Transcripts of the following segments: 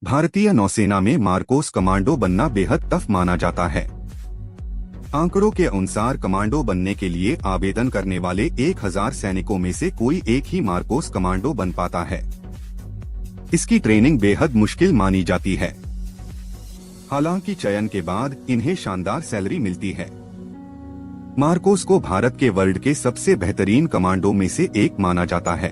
भारतीय नौसेना में मार्कोस कमांडो बनना बेहद टफ माना जाता है। आंकड़ों के अनुसार कमांडो बनने के लिए आवेदन करने वाले 1000 सैनिकों में से कोई एक ही मार्कोस कमांडो बन पाता है। इसकी ट्रेनिंग बेहद मुश्किल मानी जाती है। हालांकि चयन के बाद इन्हें शानदार सैलरी मिलती है। मार्कोस को भारत के वर्ल्ड के सबसे बेहतरीन कमांडो में से एक माना जाता है।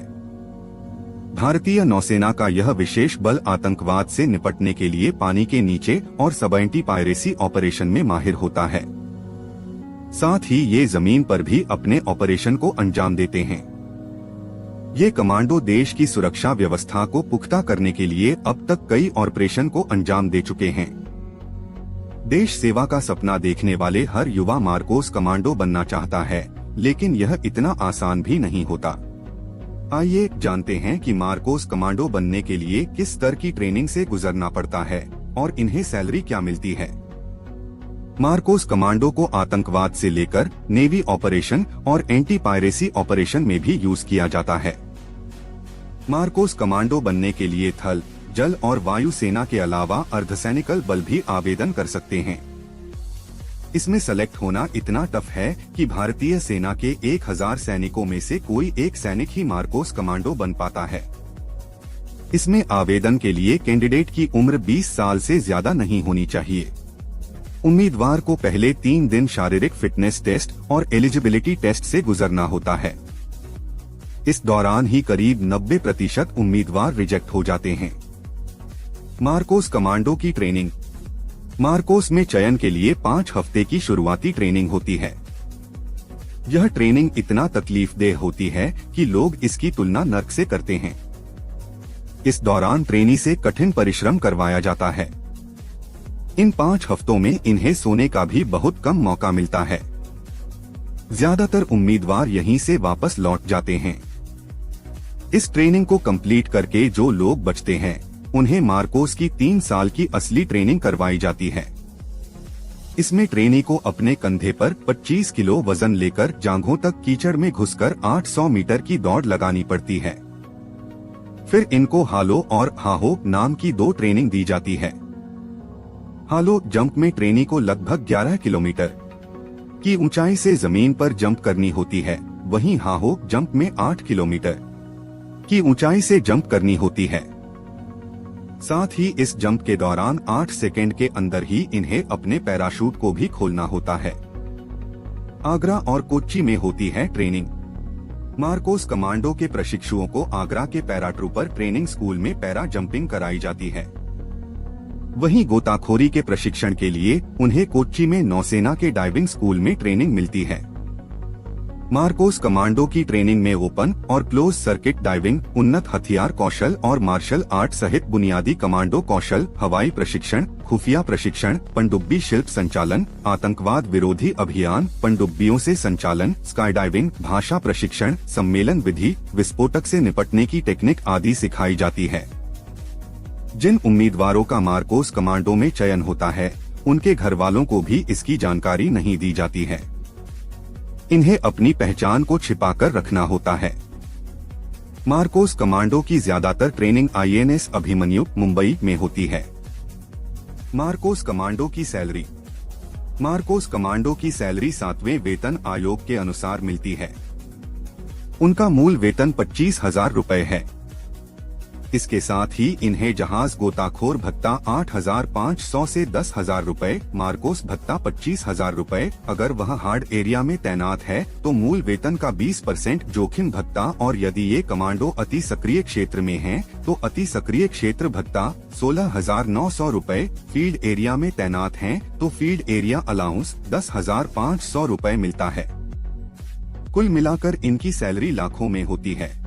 भारतीय नौसेना का यह विशेष बल आतंकवाद से निपटने के लिए पानी के नीचे और सब एंटी पायरेसी ऑपरेशन में माहिर होता है। साथ ही ये जमीन पर भी अपने ऑपरेशन को अंजाम देते हैं। ये कमांडो देश की सुरक्षा व्यवस्था को पुख्ता करने के लिए अब तक कई ऑपरेशन को अंजाम दे चुके हैं। देश सेवा का सपना देखने वाले हर युवा मार्कोस कमांडो बनना चाहता है, लेकिन यह इतना आसान भी नहीं होता। आइए जानते हैं कि मार्कोस कमांडो बनने के लिए किस तरह की ट्रेनिंग से गुजरना पड़ता है और इन्हें सैलरी क्या मिलती है। मार्कोस कमांडो को आतंकवाद से लेकर नेवी ऑपरेशन और एंटी पायरेसी ऑपरेशन में भी यूज किया जाता है। मार्कोस कमांडो बनने के लिए थल, जल और वायु सेना के अलावा अर्धसैनिकल बल भी आवेदन कर सकते हैं। इसमें सेलेक्ट होना इतना टफ है कि भारतीय सेना के 1000 सैनिकों में से कोई एक सैनिक ही मार्कोस कमांडो बन पाता है। इसमें आवेदन के लिए कैंडिडेट की उम्र 20 साल से ज्यादा नहीं होनी चाहिए। उम्मीदवार को पहले 3 दिन शारीरिक फिटनेस टेस्ट और एलिजिबिलिटी टेस्ट से गुजरना होता है। इस दौरान ही करीब 90% उम्मीदवार रिजेक्ट हो जाते हैं। मार्कोस कमांडो की ट्रेनिंग। मार्कोस में चयन के लिए 5 हफ्ते की शुरुआती ट्रेनिंग होती है। यह ट्रेनिंग इतना तकलीफदेह होती है कि लोग इसकी तुलना नर्क से करते हैं। इस दौरान ट्रेनी से कठिन परिश्रम करवाया जाता है। इन 5 हफ्तों में इन्हें सोने का भी बहुत कम मौका मिलता है। ज्यादातर उम्मीदवार यहीं से वापस लौट जाते हैं। इस ट्रेनिंग को कंप्लीट करके जो लोग बचते हैं, उन्हें मार्कोस की 3 साल की असली ट्रेनिंग करवाई जाती है। इसमें ट्रेनी को अपने कंधे पर 25 किलो वजन लेकर जांघों तक कीचड़ में घुसकर 800 मीटर की दौड़ लगानी पड़ती है। फिर इनको हालो और हाहो नाम की 2 ट्रेनिंग दी जाती है। हालो जंप में ट्रेनी को लगभग 11 किलोमीटर की ऊंचाई से जमीन पर जंप करनी होती है, वहीं हाहो जंप में 8 किलोमीटर की ऊंचाई से जंप करनी होती है। साथ ही इस जंप के दौरान 8 सेकेंड के अंदर ही इन्हें अपने पैराशूट को भी खोलना होता है। आगरा और कोच्चि में होती है ट्रेनिंग। मार्कोस कमांडो के प्रशिक्षुओं को आगरा के पैराट्रूपर ट्रेनिंग स्कूल में पैरा जंपिंग कराई जाती है। वहीं गोताखोरी के प्रशिक्षण के लिए उन्हें कोच्चि में नौसेना के डाइविंग स्कूल में ट्रेनिंग मिलती है। मार्कोस कमांडो की ट्रेनिंग में ओपन और क्लोज सर्किट डाइविंग, उन्नत हथियार कौशल और मार्शल आर्ट सहित बुनियादी कमांडो कौशल, हवाई प्रशिक्षण, खुफिया प्रशिक्षण, पनडुब्बी शिल्प संचालन, आतंकवाद विरोधी अभियान, पनडुब्बियों से संचालन, स्काई डाइविंग, भाषा प्रशिक्षण, सम्मेलन विधि, विस्फोटक से निपटने की टेक्निक आदि सिखाई जाती है। जिन उम्मीदवारों का मार्कोस कमांडो में चयन होता है, उनके घर वालों को भी इसकी जानकारी नहीं दी जाती है। इन्हें अपनी पहचान को छिपाकर रखना होता है। मार्कोस कमांडो की ज्यादातर ट्रेनिंग INS अभिमन्यु मुंबई में होती है। मार्कोस कमांडो की सैलरी। मार्कोस कमांडो की सैलरी 7वें वेतन आयोग के अनुसार मिलती है। उनका मूल वेतन 25,000 रुपए है। इसके साथ ही इन्हें जहाज गोताखोर भत्ता 8,500 से 10,000 रुपए, मार्कोस भत्ता 25,000 रुपए, अगर वह हार्ड एरिया में तैनात है तो मूल वेतन का 20% जोखिम भत्ता, और यदि ये कमांडो अति सक्रिय क्षेत्र में हैं, तो अति सक्रिय क्षेत्र भत्ता 16,900 रुपए, फील्ड एरिया में तैनात हैं तो फील्ड एरिया अलाउंस 10,500 रुपए मिलता है। कुल मिलाकर इनकी सैलरी लाखों में होती है।